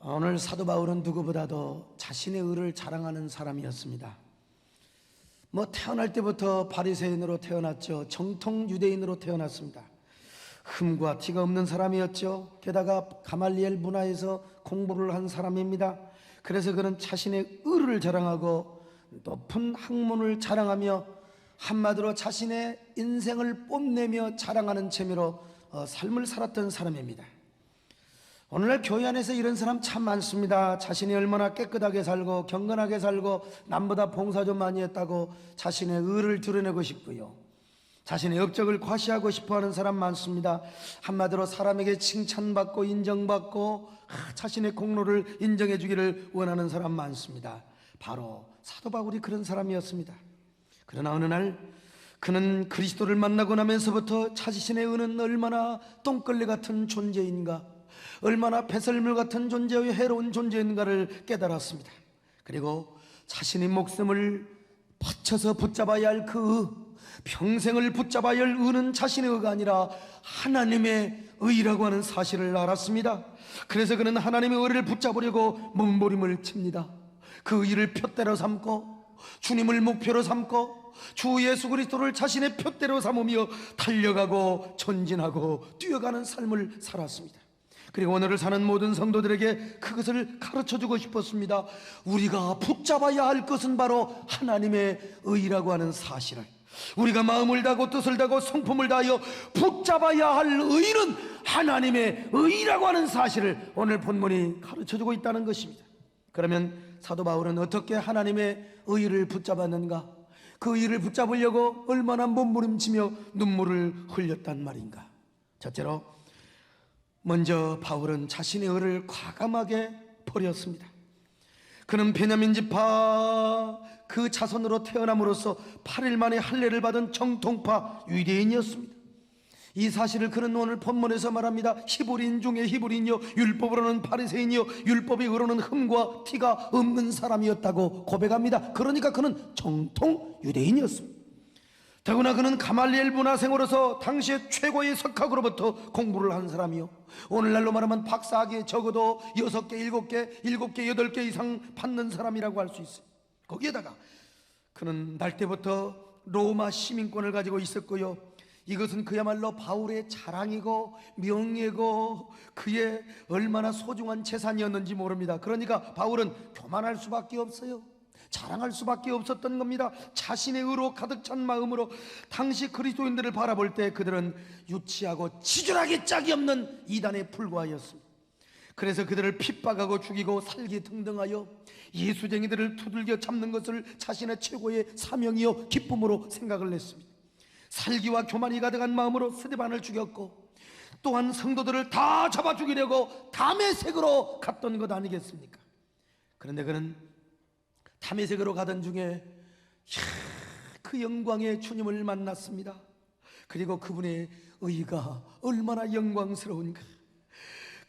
오늘 사도 바울은 누구보다도 자신의 의를 자랑하는 사람이었습니다. 태어날 때부터 바리새인으로 태어났죠. 정통 유대인으로 태어났습니다. 흠과 티가 없는 사람이었죠. 게다가 가말리엘 문화에서 공부를 한 사람입니다. 그래서 그는 자신의 의를 자랑하고 높은 학문을 자랑하며 한마디로 자신의 인생을 뽐내며 자랑하는 재미로 삶을 살았던 사람입니다. 오늘날 교회 안에서 이런 사람 참 많습니다. 자신이 얼마나 깨끗하게 살고 경건하게 살고 남보다 봉사 좀 많이 했다고 자신의 의를 드러내고 싶고요, 자신의 업적을 과시하고 싶어하는 사람 많습니다. 한마디로 사람에게 칭찬받고 인정받고 자신의 공로를 인정해 주기를 원하는 사람 많습니다. 바로 사도 바울이 그런 사람이었습니다. 그러나 어느 날 그는 그리스도를 만나고 나면서부터 자신의 의는 얼마나 똥걸레 같은 존재인가, 얼마나 배설물 같은 존재의 해로운 존재인가를 깨달았습니다. 그리고 자신의 목숨을 바쳐서 붙잡아야 할 그 평생을 붙잡아야 할 의는 자신의 의가 아니라 하나님의 의라고 하는 사실을 알았습니다. 그래서 그는 하나님의 의를 붙잡으려고 몸부림을 칩니다. 그 의를 표대로 삼고 주님을 목표로 삼고 주 예수 그리스도를 자신의 표대로 삼으며 달려가고 전진하고 뛰어가는 삶을 살았습니다. 그리고 오늘을 사는 모든 성도들에게 그것을 가르쳐주고 싶었습니다. 우리가 붙잡아야 할 것은 바로 하나님의 의라고 하는 사실을, 우리가 마음을 다하고 뜻을 다하고 성품을 다하여 붙잡아야 할 의는 하나님의 의라고 하는 사실을 오늘 본문이 가르쳐주고 있다는 것입니다. 그러면 사도 바울은 어떻게 하나님의 의를 붙잡았는가? 그 의를 붙잡으려고 얼마나 몸부림치며 눈물을 흘렸단 말인가? 첫째로, 먼저 바울은 자신의 의를 과감하게 버렸습니다. 그는 베냐민 지파 그 자손으로 태어남으로써 8일 만에 할례를 받은 정통파 유대인이었습니다. 이 사실을 그는 오늘 본문에서 말합니다. 히브리인 중에 히브리인이요 율법으로는 바리새인이요 율법의 의로는 흠과 티가 없는 사람이었다고 고백합니다. 그러니까 그는 정통 유대인이었습니다. 더구나 그는 가말리엘 문화생으로서 당시의 최고의 석학으로부터 공부를 한 사람이요, 오늘날로 말하면 박사학위에 적어도 6개, 7개, 8개 이상 받는 사람이라고 할 수 있어요. 거기에다가 그는 날 때부터 로마 시민권을 가지고 있었고요, 이것은 그야말로 바울의 자랑이고 명예고 그의 얼마나 소중한 재산이었는지 모릅니다. 그러니까 바울은 교만할 수밖에 없어요. 자랑할 수밖에 없었던 겁니다. 자신의 의로 가득 찬 마음으로 당시 그리스도인들을 바라볼 때 그들은 유치하고 치졸하게 짝이 없는 이단에 불과하였습니다. 그래서 그들을 핍박하고 죽이고 살기 등등하여 예수쟁이들을 두들겨 잡는 것을 자신의 최고의 사명이요 기쁨으로 생각을 했습니다. 살기와 교만이 가득한 마음으로 스데반을 죽였고 또한 성도들을 다 잡아 죽이려고 다메섹으로 갔던 것 아니겠습니까? 그런데 그는 다메섹으로 가던 중에 그 영광의 주님을 만났습니다. 그리고 그분의 의가 얼마나 영광스러운가,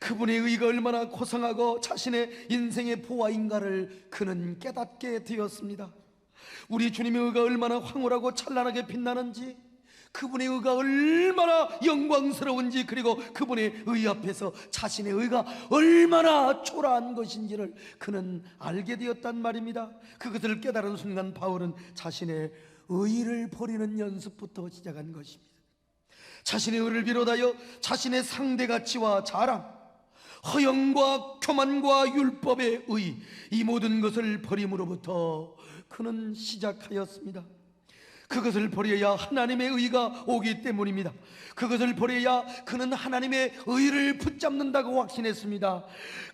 그분의 의가 얼마나 고상하고 자신의 인생의 보화인가를 그는 깨닫게 되었습니다. 우리 주님의 의가 얼마나 황홀하고 찬란하게 빛나는지, 그분의 의가 얼마나 영광스러운지, 그리고 그분의 의 앞에서 자신의 의가 얼마나 초라한 것인지를 그는 알게 되었단 말입니다. 그것을 깨달은 순간 바울은 자신의 의를 버리는 연습부터 시작한 것입니다. 자신의 의를 비롯하여 자신의 상대가치와 자랑, 허영과 교만과 율법의 의, 이 모든 것을 버림으로부터 그는 시작하였습니다. 그것을 버려야 하나님의 의가 오기 때문입니다. 그것을 버려야 그는 하나님의 의를 붙잡는다고 확신했습니다.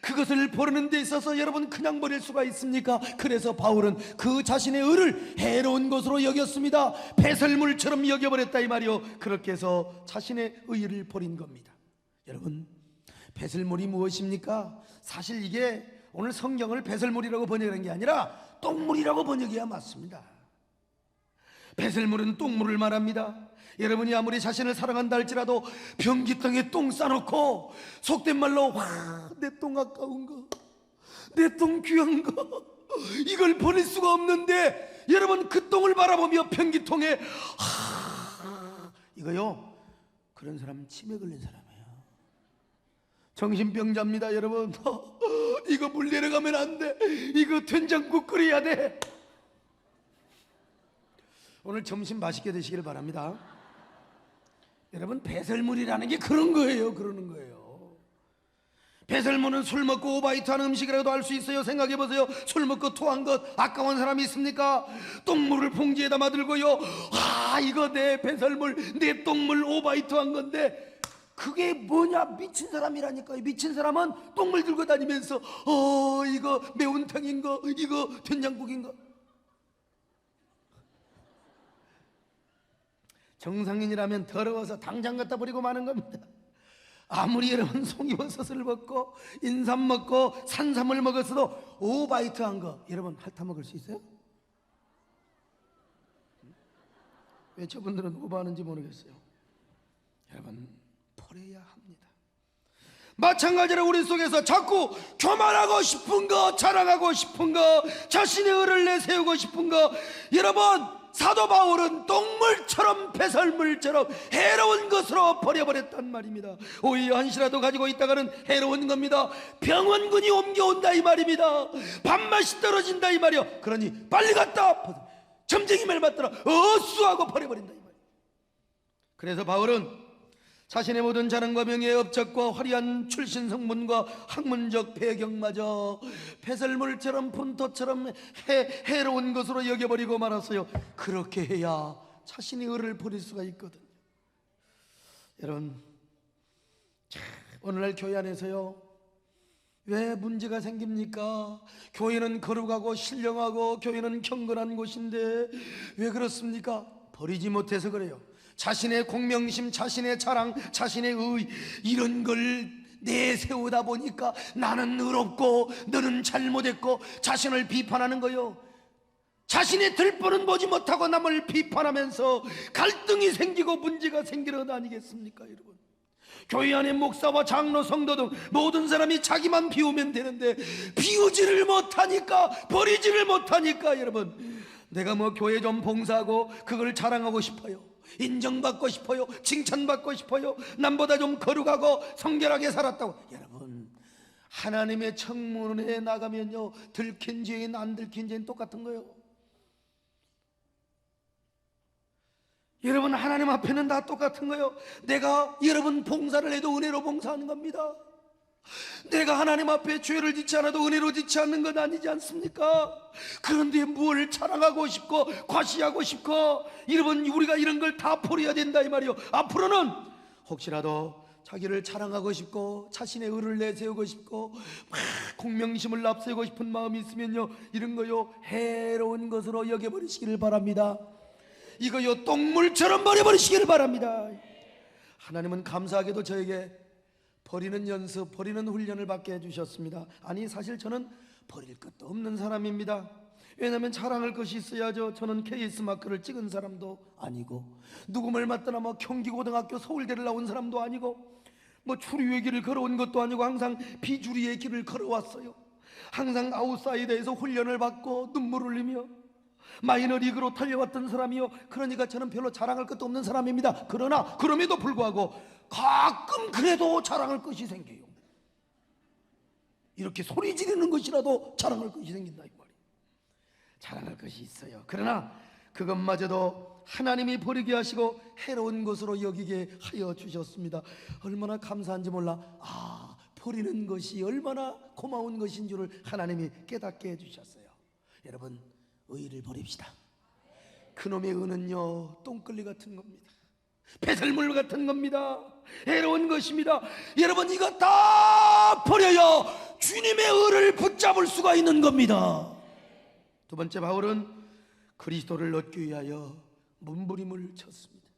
그것을 버리는 데 있어서 여러분 그냥 버릴 수가 있습니까? 그래서 바울은 그 자신의 의를 해로운 것으로 여겼습니다. 배설물처럼 여겨버렸다 이 말이요. 그렇게 해서 자신의 의를 버린 겁니다. 여러분, 배설물이 무엇입니까? 사실 이게 오늘 성경을 배설물이라고 번역한 게 아니라 똥물이라고 번역해야 맞습니다. 배설물은 똥물을 말합니다. 여러분이 아무리 자신을 사랑한다 할지라도 변기통에 똥 싸놓고 속된 말로 내 똥 아까운 거, 내 똥 귀한 거, 이걸 버릴 수가 없는데 여러분 그 똥을 바라보며 변기통에 이거요, 그런 사람은 치매 걸린 사람이에요. 정신병자입니다. 여러분 이거 물 내려가면 안 돼. 이거 된장국 끓여야 돼. 오늘 점심 맛있게 드시길 바랍니다. 여러분, 배설물이라는 게 그런 거예요. 그러는 거예요. 배설물은 술 먹고 오바이트하는 음식이라도 할 수 있어요. 생각해보세요. 술 먹고 토한 것 아까운 사람이 있습니까? 똥물을 봉지에 담아 들고요, 이거 내 배설물, 내 똥물 오바이트한 건데, 그게 뭐냐? 미친 사람이라니까요. 미친 사람은 똥물 들고 다니면서 이거 매운탕인 거, 이거 된장국인 거. 정상인이라면 더러워서 당장 갖다 버리고 마는 겁니다. 아무리 여러분 송이버섯을 먹고 인삼 먹고 산삼을 먹었어도 오바이트한 거 여러분 핥아 먹을 수 있어요? 왜 저분들은 오바하는지 모르겠어요. 여러분, 버려야 합니다. 마찬가지로 우리 속에서 자꾸 교만하고 싶은 거, 자랑하고 싶은 거, 자신의 의를 내세우고 싶은 거, 여러분, 사도 바울은 똥물처럼 배설물처럼 해로운 것으로 버려버렸단 말입니다. 오히려 한시라도 가지고 있다가는 해로운 겁니다. 병원군이 옮겨온다 이 말입니다. 밥맛이 떨어진다 이 말이요. 그러니 빨리 갖다 점쟁이말 받더라 어수하고 버려버린다 이 말이에요. 그래서 바울은 자신의 모든 자랑과 명예의 업적과 화려한 출신 성분과 학문적 배경마저 배설물처럼 분토처럼 해로운 것으로 여겨버리고 말았어요. 그렇게 해야 자신의 의를 버릴 수가 있거든요. 여러분, 오늘날 교회 안에서요, 왜 문제가 생깁니까? 교회는 거룩하고 신령하고 교회는 경건한 곳인데 왜 그렇습니까? 버리지 못해서 그래요. 자신의 공명심, 자신의 자랑, 자신의 의, 이런 걸 내세우다 보니까 나는 의롭고 너는 잘못했고 자신을 비판하는 거요. 자신의 들보는 보지 못하고 남을 비판하면서 갈등이 생기고 문제가 생기는 것 아니겠습니까, 여러분? 교회 안에 목사와 장로, 성도 등 모든 사람이 자기만 비우면 되는데 비우지를 못하니까, 버리지를 못하니까, 여러분, 내가 뭐 교회 좀 봉사하고 그걸 자랑하고 싶어요. 인정받고 싶어요. 칭찬받고 싶어요. 남보다 좀 거룩하고 성결하게 살았다고. 여러분, 하나님의 청문회에 나가면요, 들킨 죄인 안 들킨 죄인 똑같은 거예요. 여러분, 하나님 앞에는 다 똑같은 거예요. 내가 여러분 봉사를 해도 은혜로 봉사하는 겁니다. 내가 하나님 앞에 죄를 짓지 않아도 은혜로 짓지 않는 건 아니지 않습니까? 그런데 뭘 자랑하고 싶고 과시하고 싶고, 여러분, 우리가 이런 걸 다 버려야 된다 이 말이요. 앞으로는 혹시라도 자기를 자랑하고 싶고 자신의 의를 내세우고 싶고 막 공명심을 앞세우고 싶은 마음이 있으면요, 이런 거요 해로운 것으로 여겨버리시기를 바랍니다. 이거요 똥물처럼 버려버리시기를 바랍니다. 하나님은 감사하게도 저에게 버리는 연습, 버리는 훈련을 받게 해주셨습니다. 아니, 사실 저는 버릴 것도 없는 사람입니다. 왜냐하면 자랑할 것이 있어야죠. 저는 KS 마크를 찍은 사람도 아니고, 누구를 맡거나 뭐 경기고등학교 서울대를 나온 사람도 아니고, 뭐 추리의 길을 걸어온 것도 아니고, 항상 비주리의 길을 걸어왔어요. 항상 아웃사이더에서 훈련을 받고 눈물 흘리며 마이너리그로 달려왔던 사람이요. 그러니까 저는 별로 자랑할 것도 없는 사람입니다. 그러나 그럼에도 불구하고 가끔 그래도 자랑할 것이 생겨요. 이렇게 소리 지르는 것이라도 자랑할 것이 생긴다 이 말이에요. 자랑할 것이 있어요. 그러나 그것마저도 하나님이 버리게 하시고 해로운 것으로 여기게 하여 주셨습니다. 얼마나 감사한지 몰라. 버리는 것이 얼마나 고마운 것인 줄을 하나님이 깨닫게 해주셨어요. 여러분, 의를 버립시다. 그놈의 의는요 똥끌리 같은 겁니다. 배설물 같은 겁니다. 해로운 것입니다. 여러분, 이거 다 버려야 주님의 의를 붙잡을 수가 있는 겁니다. 두 번째, 바울은 그리스도를 얻기 위하여 몸부림을 쳤습니다.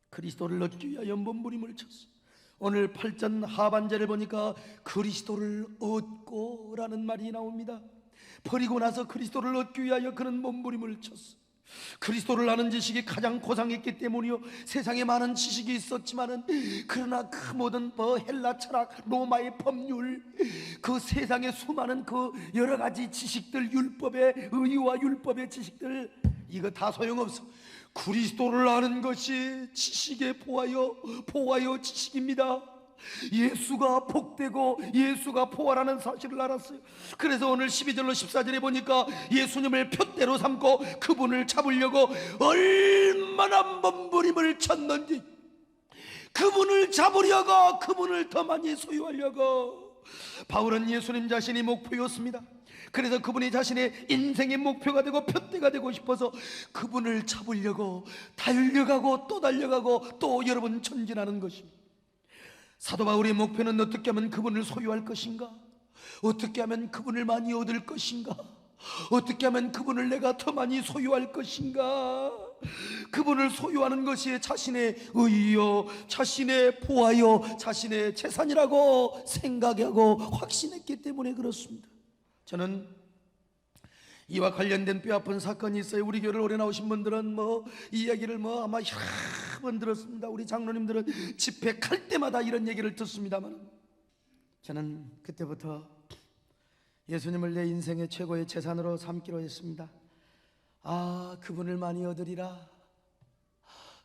그리스도를 얻기 위하여 몸부림을 쳤습니다. 오늘 8절 하반절을 보니까 그리스도를 얻고 라는 말이 나옵니다. 버리고 나서 그리스도를 얻기 위하여 그는 몸부림을 쳤어. 그리스도를 아는 지식이 가장 고상했기 때문이요. 세상에 많은 지식이 있었지만은, 그러나 그 모든 헬라 철학, 로마의 법률, 그 세상의 수많은 그 여러 가지 지식들, 율법의 의와 율법의 지식들, 이거 다 소용없어. 그리스도를 아는 것이 지식의 보아요 지식입니다. 예수가 복되고 예수가 보아라는 사실을 알았어요. 그래서 오늘 12절로 14절에 보니까 예수님을 푯대로 삼고 그분을 잡으려고 얼마나 몸부림을 쳤는지, 그분을 잡으려고, 그분을 더 많이 소유하려고. 바울은 예수님 자신이 목표였습니다. 그래서 그분이 자신의 인생의 목표가 되고 푯대가 되고 싶어서 그분을 잡으려고 달려가고 또 달려가고 또 여러분 전진하는 것입니다. 사도 바울의 목표는 어떻게 하면 그분을 소유할 것인가? 어떻게 하면 그분을 많이 얻을 것인가? 어떻게 하면 그분을 내가 더 많이 소유할 것인가? 그분을 소유하는 것이 자신의 의요, 자신의 보아요, 자신의 재산이라고 생각하고 확신했기 때문에 그렇습니다. 저는 이와 관련된 뼈아픈 사건이 있어요. 우리 교회를 오래 나오신 분들은 이 이야기를 아마 여러 번 들었습니다. 우리 장로님들은 집회 갈 때마다 이런 얘기를 듣습니다만, 저는 그때부터 예수님을 내 인생의 최고의 재산으로 삼기로 했습니다. 그분을 많이 얻으리라,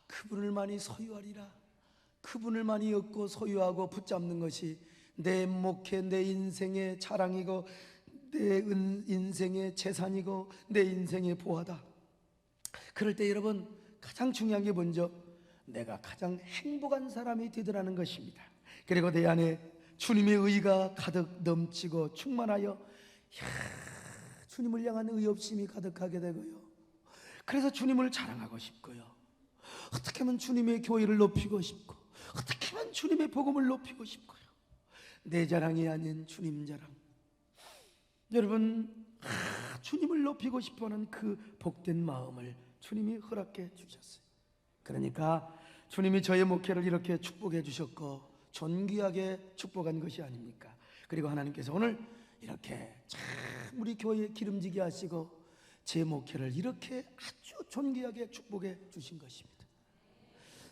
그분을 많이 소유하리라. 그분을 많이 얻고 소유하고 붙잡는 것이 내 목회, 내 인생의 자랑이고 내 인생의 재산이고 내 인생의 보화다. 그럴 때 여러분, 가장 중요한 게 먼저 내가 가장 행복한 사람이 되더라는 것입니다. 그리고 내 안에 주님의 의가 가득 넘치고 충만하여 주님을 향한 의협심이 가득하게 되고요. 그래서 주님을 자랑하고 싶고요. 어떻게 하면 주님의 교회를 높이고 싶고, 어떻게 하면 주님의 복음을 높이고 싶고요. 내 자랑이 아닌 주님 자랑. 여러분, 주님을 높이고 싶어하는 그 복된 마음을 주님이 허락해 주셨어요. 그러니까 주님이 저의 목회를 이렇게 축복해 주셨고 존귀하게 축복한 것이 아닙니까? 그리고 하나님께서 오늘 이렇게 참 우리 교회에 기름지게 하시고 제 목회를 이렇게 아주 존귀하게 축복해 주신 것입니다.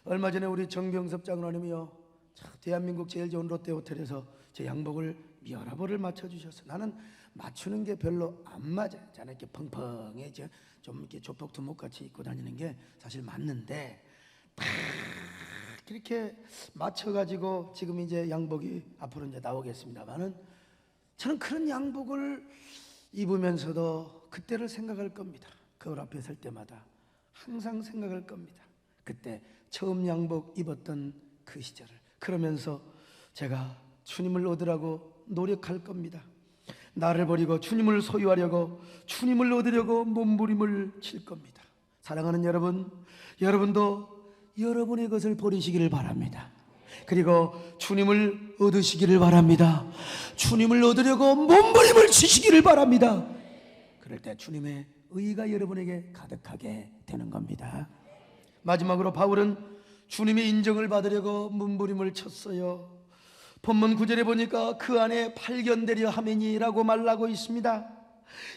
얼마 전에 우리 정병섭 장로님이요, 대한민국 제일 좋은 롯데호텔에서 제 양복을 여러 벌을 맞춰주셨어요. 나는 맞추는 게 별로 안 맞아요. 저는 이렇게 펑펑해 좀 이렇게 조폭두목같이 입고 다니는 게 사실 맞는데, 딱 이렇게 맞춰가지고 지금 이제 양복이 앞으로 이제 나오겠습니다만은, 저는 그런 양복을 입으면서도 그때를 생각할 겁니다. 거울 앞에 설 때마다 항상 생각할 겁니다. 그때 처음 양복 입었던 그 시절을. 그러면서 제가 주님을 얻으라고 노력할 겁니다. 나를 버리고 주님을 소유하려고, 주님을 얻으려고 몸부림을 칠 겁니다. 사랑하는 여러분, 여러분도 여러분의 것을 버리시기를 바랍니다. 그리고 주님을 얻으시기를 바랍니다. 주님을 얻으려고 몸부림을 치시기를 바랍니다. 그럴 때 주님의 의가 여러분에게 가득하게 되는 겁니다. 마지막으로 바울은 주님의 인정을 받으려고 몸부림을 쳤어요. 본문 9절에 보니까 그 안에 발견되려 하매니라고 말하고 있습니다.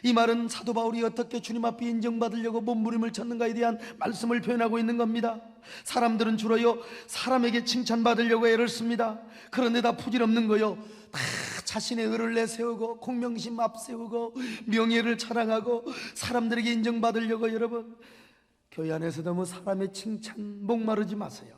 이 말은 사도 바울이 어떻게 주님 앞에 인정받으려고 몸부림을 쳤는가에 대한 말씀을 표현하고 있는 겁니다. 사람들은 주로요, 사람에게 칭찬받으려고 애를 씁니다. 그런데 다 부질없는 거요, 다 자신의 의를 내세우고 공명심 앞세우고 명예를 자랑하고 사람들에게 인정받으려고. 여러분, 교회 안에서 너무 사람의 칭찬 목마르지 마세요.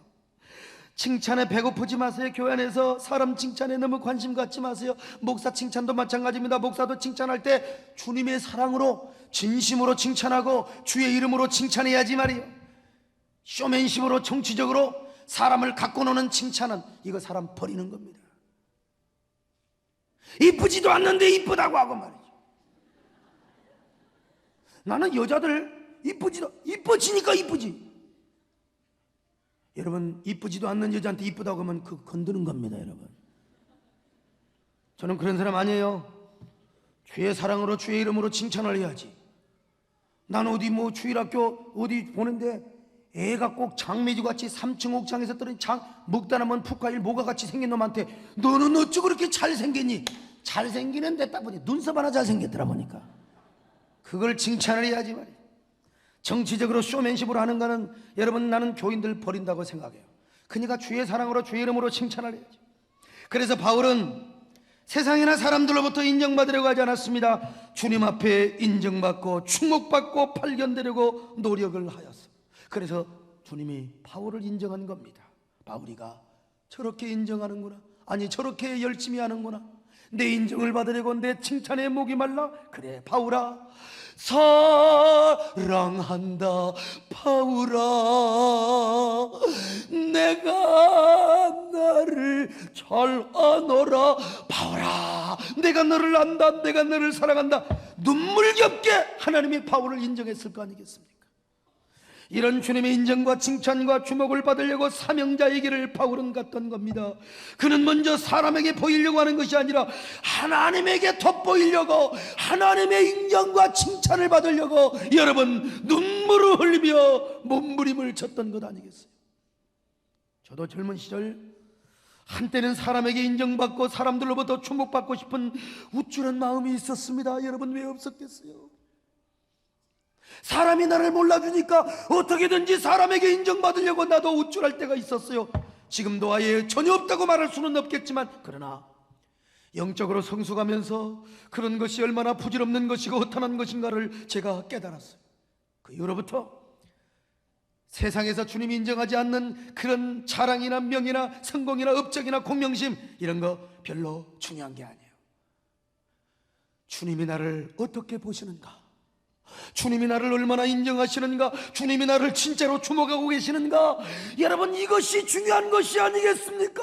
칭찬에 배고프지 마세요. 교회 안에서 사람 칭찬에 너무 관심 갖지 마세요. 목사 칭찬도 마찬가지입니다. 목사도 칭찬할 때 주님의 사랑으로 진심으로 칭찬하고 주의 이름으로 칭찬해야지 말이에요. 쇼맨십으로 정치적으로 사람을 갖고 노는 칭찬은 이거 사람 버리는 겁니다. 이쁘지도 않는데 이쁘다고 하고 말이죠. 나는 여자들 이뻐지니까 이쁘지. 여러분, 이쁘지도 않는 여자한테 이쁘다고 하면 그거 건드는 겁니다. 여러분, 저는 그런 사람 아니에요. 주의 사랑으로 주의 이름으로 칭찬을 해야지. 난 어디 주일학교 어디 보는데 애가 꼭 장매주 같이 3층 옥상에서 떨어진 먹다나면 푹가일 모가 같이 생긴 놈한테 너는 어찌 그렇게 잘생겼니? 잘생기는데 딱 보니 눈썹 하나 잘생겼더라 보니까. 그걸 칭찬을 해야지 말이야. 정치적으로 쇼맨십으로 하는 거는 여러분, 나는 교인들 버린다고 생각해요. 그러니까 주의 사랑으로 주의 이름으로 칭찬을 해야지. 그래서 바울은 세상이나 사람들로부터 인정받으려고 하지 않았습니다. 주님 앞에 인정받고 축복받고 발견되려고 노력을 하였어. 그래서 주님이 바울을 인정한 겁니다. 바울이가 저렇게 인정하는구나, 아니 저렇게 열심히 하는구나. 내 인정을 받으려고 내 칭찬에 목이 말라. 그래 바울아, 사랑한다 바울아, 내가 나를 잘 아노라. 바울아, 내가 너를 안다, 내가 너를 사랑한다. 눈물겹게 하나님이 바울을 인정했을 거 아니겠습니까? 이런 주님의 인정과 칭찬과 주목을 받으려고 사명자의 길을 바울은 갔던 겁니다. 그는 먼저 사람에게 보이려고 하는 것이 아니라 하나님에게 돋보이려고, 하나님의 인정과 칭찬을 받으려고 여러분 눈물을 흘리며 몸부림을 쳤던 것 아니겠어요? 저도 젊은 시절 한때는 사람에게 인정받고 사람들로부터 주목받고 싶은 우쭐한 마음이 있었습니다. 여러분 왜 없었겠어요? 사람이 나를 몰라주니까 어떻게든지 사람에게 인정받으려고 나도 우쭐할 때가 있었어요. 지금도 아예 전혀 없다고 말할 수는 없겠지만, 그러나 영적으로 성숙하면서 그런 것이 얼마나 부질없는 것이고 허탄한 것인가를 제가 깨달았어요. 그 이후로부터 세상에서 주님이 인정하지 않는 그런 자랑이나 명예나 성공이나 업적이나 공명심, 이런 거 별로 중요한 게 아니에요. 주님이 나를 어떻게 보시는가, 주님이 나를 얼마나 인정하시는가, 주님이 나를 진짜로 주목하고 계시는가, 여러분 이것이 중요한 것이 아니겠습니까?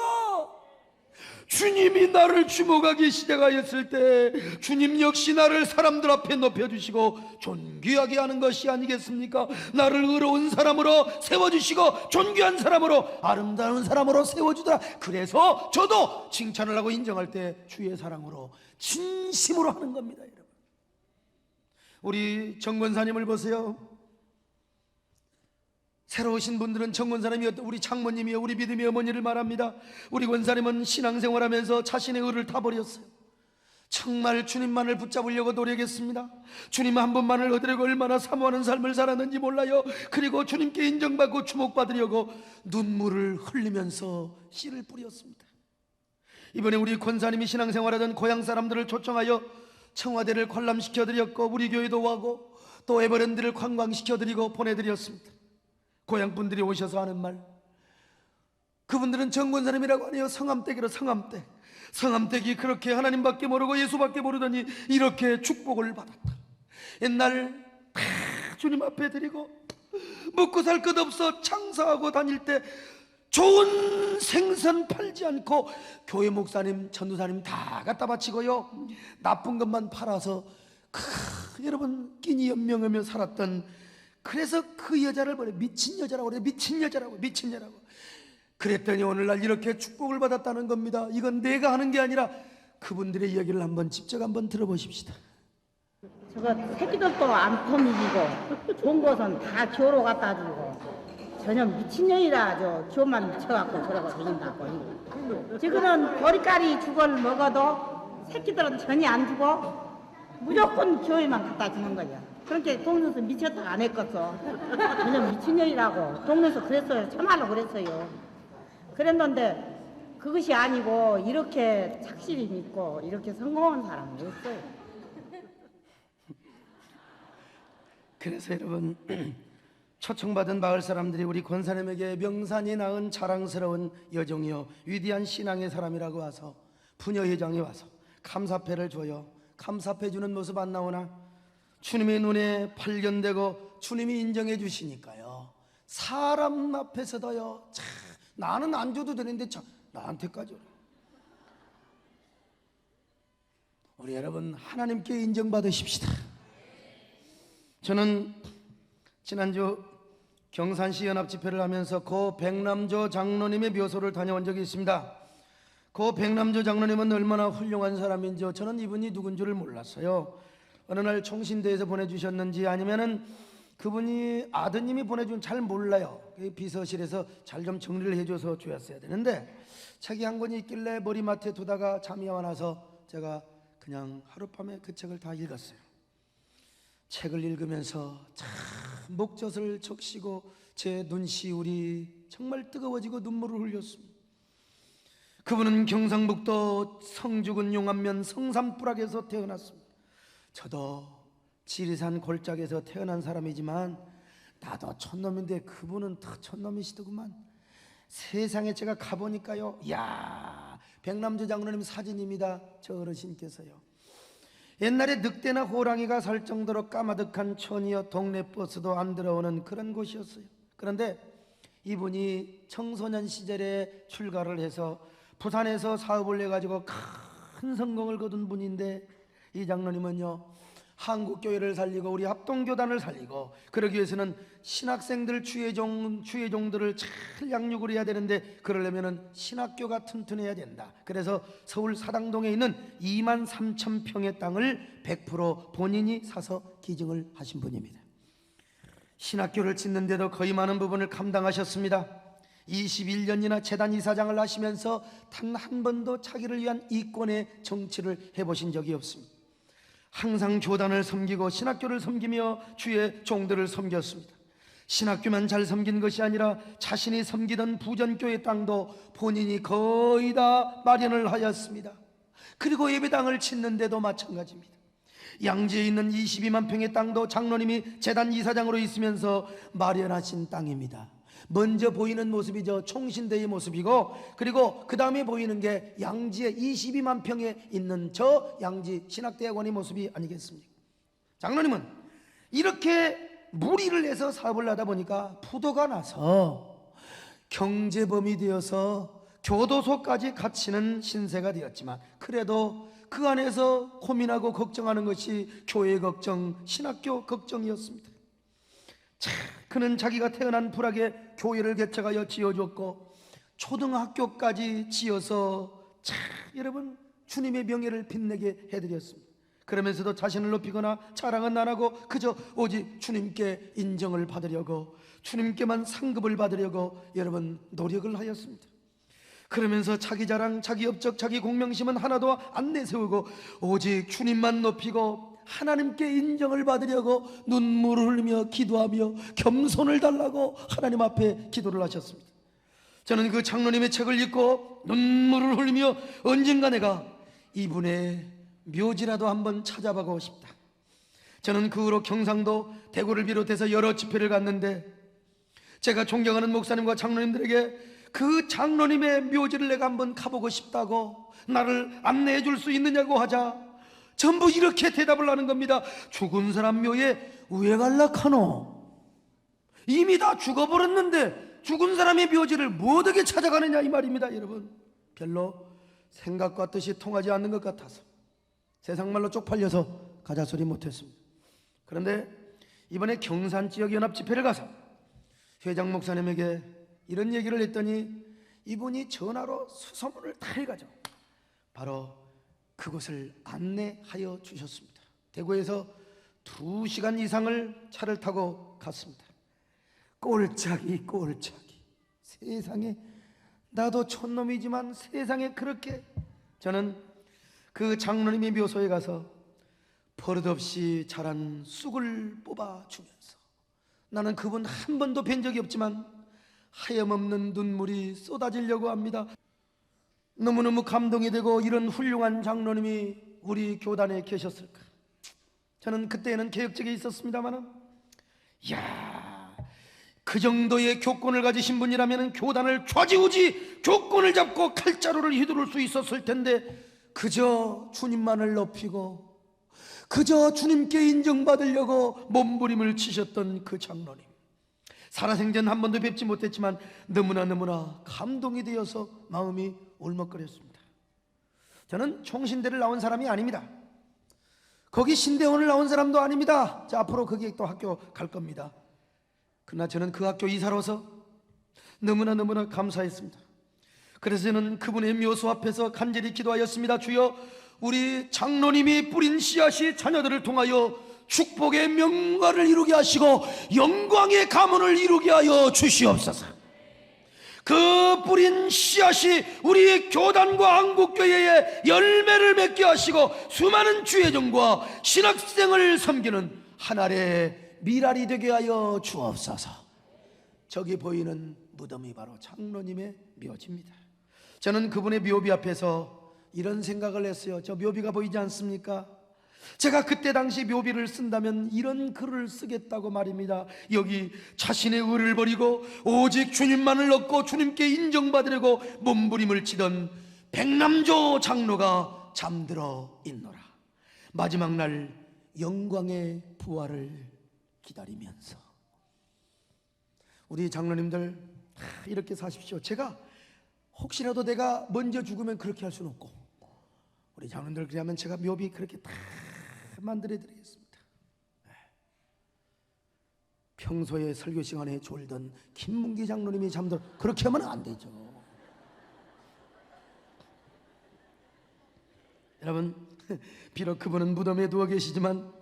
주님이 나를 주목하기 시작하였을 때 주님 역시 나를 사람들 앞에 높여주시고 존귀하게 하는 것이 아니겠습니까? 나를 의로운 사람으로 세워주시고 존귀한 사람으로, 아름다운 사람으로 세워주더라. 그래서 저도 칭찬을 하고 인정할 때 주의 사랑으로 진심으로 하는 겁니다. 여러분, 우리 정 권사님을 보세요. 새로 오신 분들은 정 권사님이 우리 장모님이요, 우리 믿음의 어머니를 말합니다. 우리 권사님은 신앙생활하면서 자신의 의를 다 버렸어요. 정말 주님만을 붙잡으려고 노력했습니다. 주님 한 분만을 얻으려고 얼마나 사모하는 삶을 살았는지 몰라요. 그리고 주님께 인정받고 주목받으려고 눈물을 흘리면서 씨를 뿌렸습니다. 이번에 우리 권사님이 신앙생활하던 고향 사람들을 초청하여 청와대를 관람시켜드렸고 우리 교회도 와고 또 에버랜드를 관광시켜드리고 보내드렸습니다. 고향분들이 오셔서 하는 말, 그분들은 정권사님이라고 하네요. 성함댁이라 성함댁. 성함댁이 그렇게 하나님밖에 모르고 예수밖에 모르더니 이렇게 축복을 받았다. 옛날 다 주님 앞에 드리고 먹고 살 것 없어 장사하고 다닐 때 좋은 생선 팔지 않고 교회 목사님, 전도사님 다 갖다 바치고요, 나쁜 것만 팔아서 여러분 끼니 연명하며 살았던, 그래서 그 여자를 버려 미친 여자라고 그래요. 미친 여자라고, 미친 여자라고. 그랬더니 오늘날 이렇게 축복을 받았다는 겁니다. 이건 내가 하는 게 아니라 그분들의 이야기를 한번 직접 한번 들어보십시다. 저거 새끼들도 안 터미지고 좋은 것은 다 교로 갖다 주고 전혀 미친년이라 저 교만 미쳐갖고 저러고 다닌다고. 지금은 보리까리 죽을 먹어도 새끼들은 전혀 안 주고 무조건 교회만 갖다 주는 거야. 그렇게 동네에서 미쳤다 안 했겠어. 전혀 미친년이라고 동네에서 그랬어요. 참말로 그랬어요. 그랬는데 그것이 아니고 이렇게 착실히 믿고 이렇게 성공한 사람은 없어요. 그래서 여러분 초청받은 마을 사람들이 우리 권사님에게 명산이 낳은 자랑스러운 여종이요 위대한 신앙의 사람이라고 와서 부녀회장이 와서 감사패를 줘요. 감사패 주는 모습 안 나오나? 주님의 눈에 발견되고 주님이 인정해 주시니까요, 사람 앞에서도요, 참, 나는 안 줘도 되는데 참, 나한테까지. 우리 여러분 하나님께 인정받으십시다. 저는 지난주 경산시 연합집회를 하면서 고 백남조 장로님의 묘소를 다녀온 적이 있습니다. 고 백남조 장로님은 얼마나 훌륭한 사람인지 저는 이분이 누군 줄을 몰랐어요. 어느 날 총신대에서 보내주셨는지 아니면은 그분이 아드님이 보내준, 잘 몰라요. 비서실에서 잘 좀 정리를 해줘서 줘야 되는데 책이 한 권이 있길래 머리맡에 두다가 잠이 와나서 제가 그냥 하룻밤에 그 책을 다 읽었어요. 책을 읽으면서 참 목젖을 적시고 제 눈시울이 정말 뜨거워지고 눈물을 흘렸습니다. 그분은 경상북도 성주군 용안면 성산불악에서 태어났습니다. 저도 지리산 골짜기에서 태어난 사람이지만 나도 촌놈인데 그분은 더 촌놈이시더구만. 세상에 제가 가보니까요, 이야, 백남주 장로님 사진입니다. 저 어르신께서요. 옛날에 늑대나 호랑이가 살 정도로 까마득한 촌이여 동네 버스도 안 들어오는 그런 곳이었어요. 그런데 이분이 청소년 시절에 출가를 해서 부산에서 사업을 내가지고 큰 성공을 거둔 분인데, 이 장로님은요, 한국교회를 살리고 우리 합동교단을 살리고 그러기 위해서는 신학생들 주회종들을 잘 양육을 해야 되는데, 그러려면 신학교가 튼튼해야 된다. 그래서 서울 사당동에 있는 23,000평의 땅을 100% 본인이 사서 기증을 하신 분입니다. 신학교를 짓는데도 거의 많은 부분을 감당하셨습니다. 21년이나 재단 이사장을 하시면서 단 한 번도 자기를 위한 이권의 정치를 해보신 적이 없습니다. 항상 교단을 섬기고 신학교를 섬기며 주의 종들을 섬겼습니다. 신학교만 잘 섬긴 것이 아니라 자신이 섬기던 부전교회 땅도 본인이 거의 다 마련을 하였습니다. 그리고 예배당을 짓는데도 마찬가지입니다. 양지에 있는 22만 평의 땅도 장로님이 재단 이사장으로 있으면서 마련하신 땅입니다. 먼저 보이는 모습이죠. 총신대의 모습이고, 그리고 그 다음에 보이는 게 양지에 22만 평에 있는 저 양지 신학대학원의 모습이 아니겠습니까? 장로님은 이렇게 무리를 해서 사업을 하다 보니까 부도가 나서 경제범이 되어서 교도소까지 갇히는 신세가 되었지만, 그래도 그 안에서 고민하고 걱정하는 것이 교회 걱정, 신학교 걱정이었습니다. 참, 그는 자기가 태어난 불악에 교회를 개척하여 지어줬고 초등학교까지 지어서 참, 여러분, 주님의 명예를 빛내게 해드렸습니다. 그러면서도 자신을 높이거나 자랑은 안 하고 그저 오직 주님께 인정을 받으려고, 주님께만 상급을 받으려고 여러분 노력을 하였습니다. 그러면서 자기 자랑, 자기 업적, 자기 공명심은 하나도 안 내세우고 오직 주님만 높이고 하나님께 인정을 받으려고 눈물을 흘리며 기도하며 겸손을 달라고 하나님 앞에 기도를 하셨습니다. 저는 그 장로님의 책을 읽고 눈물을 흘리며 언젠가 내가 이분의 묘지라도 한번 찾아보고 싶다. 저는 그 후로 경상도 대구를 비롯해서 여러 집회를 갔는데, 제가 존경하는 목사님과 장로님들에게 그 장로님의 묘지를 내가 한번 가보고 싶다고 나를 안내해 줄 수 있느냐고 하자 전부 이렇게 대답을 하는 겁니다. 죽은 사람 묘에 왜 갈락하노? 이미 다 죽어버렸는데 죽은 사람의 묘지를 뭐 어떻게 찾아가느냐, 이 말입니다. 여러분, 별로 생각과 뜻이 통하지 않는 것 같아서 세상말로 쪽팔려서 가자소리 못했습니다. 그런데 이번에 경산 지역 연합 집회를 가서 회장 목사님에게 이런 얘기를 했더니 이분이 전화로 수소문을 다 해가지고 바로 그곳을 안내하여 주셨습니다. 대구에서 2시간 이상을 차를 타고 갔습니다. 꼴짝이 세상에, 나도 촌놈이지만 세상에 그렇게, 저는 그 장로님의 묘소에 가서 버릇없이 자란 쑥을 뽑아주면서, 나는 그분 한 번도 뵌 적이 없지만 하염없는 눈물이 쏟아지려고 합니다. 너무너무 감동이 되고, 이런 훌륭한 장로님이 우리 교단에 계셨을까. 저는 그때는 개혁적에 있었습니다만, 그 정도의 교권을 가지신 분이라면 교단을 좌지우지 교권을 잡고 칼자루를 휘두를 수 있었을 텐데, 그저 주님만을 높이고 그저 주님께 인정받으려고 몸부림을 치셨던 그 장로님, 살아생전 한 번도 뵙지 못했지만 너무나 감동이 되어서 마음이 울먹거렸습니다. 저는 총신대를 나온 사람이 아닙니다. 거기 신대원을 나온 사람도 아닙니다. 자, 앞으로 거기에 또 학교 갈 겁니다. 그러나 저는 그 학교 이사로서 너무나 감사했습니다. 그래서 저는 그분의 묘소 앞에서 간절히 기도하였습니다. 주여, 우리 장로님이 뿌린 씨앗이 자녀들을 통하여 축복의 명가를 이루게 하시고 영광의 가문을 이루게 하여 주시옵소서. 그 뿌린 씨앗이 우리 교단과 한국교회에 열매를 맺게 하시고 수많은 주의종과 신학생을 섬기는 하나의 미랄이 되게 하여 주옵소서. 저기 보이는 무덤이 바로 장로님의 묘지입니다. 저는 그분의 묘비 앞에서 이런 생각을 했어요. 저 묘비가 보이지 않습니까? 제가 그때 당시 묘비를 쓴다면 이런 글을 쓰겠다고 말입니다. 여기 자신의 의를 버리고 오직 주님만을 얻고 주님께 인정받으려고 몸부림을 치던 백남조 장로가 잠들어 있노라. 마지막 날 영광의 부활을 기다리면서. 우리 장로님들 이렇게 사십시오. 제가 혹시라도 내가 먼저 죽으면 그렇게 할 수는 없고, 우리 장로님들 그러면 제가 묘비 그렇게 다 만들어 드리겠습니다. 평소에 설교 시간에 졸던 김문기 장로님이 잠들어, 그렇게 하면 안 되죠. 여러분, 비록 그분은 무덤에 누워 계시지만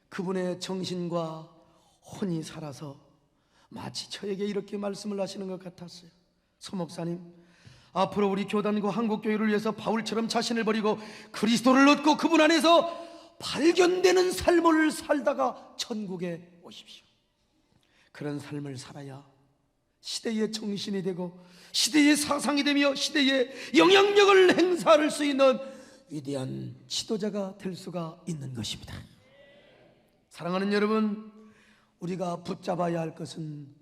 그분의 정신과 혼이 살아서 마치 저에게 이렇게 말씀을 하시는 것 같았어요. 서 목사님, 앞으로 우리 교단과 한국교회를 위해서 바울처럼 자신을 버리고 그리스도를 얻고 그분 안에서 발견되는 삶을 살다가 천국에 오십시오. 그런 삶을 살아야 시대의 정신이 되고 시대의 사상이 되며 시대의 영향력을 행사할 수 있는 위대한 지도자가 될 수가 있는 것입니다. 사랑하는 여러분, 우리가 붙잡아야 할 것은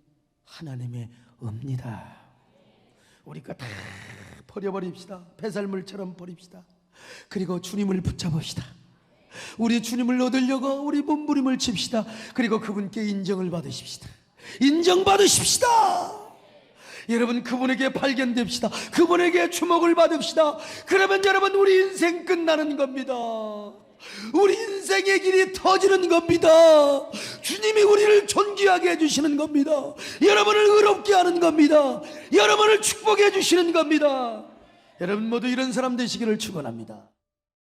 하나님의 은입니다. 우리 거 다 버려버립시다. 배설물처럼 버립시다. 그리고 주님을 붙잡읍시다. 우리 주님을 얻으려고 우리 몸부림을 칩시다. 그리고 그분께 인정을 받으십시다. 인정받으십시다. 여러분, 그분에게 발견됩시다. 그분에게 주목을 받읍시다. 그러면 여러분, 우리 인생 끝나는 겁니다. 우리 인생의 길이 터지는 겁니다. 주님이 우리를 존귀하게 해주시는 겁니다. 여러분을 의롭게 하는 겁니다. 여러분을 축복해 주시는 겁니다. 여러분 모두 이런 사람 되시기를 축원합니다.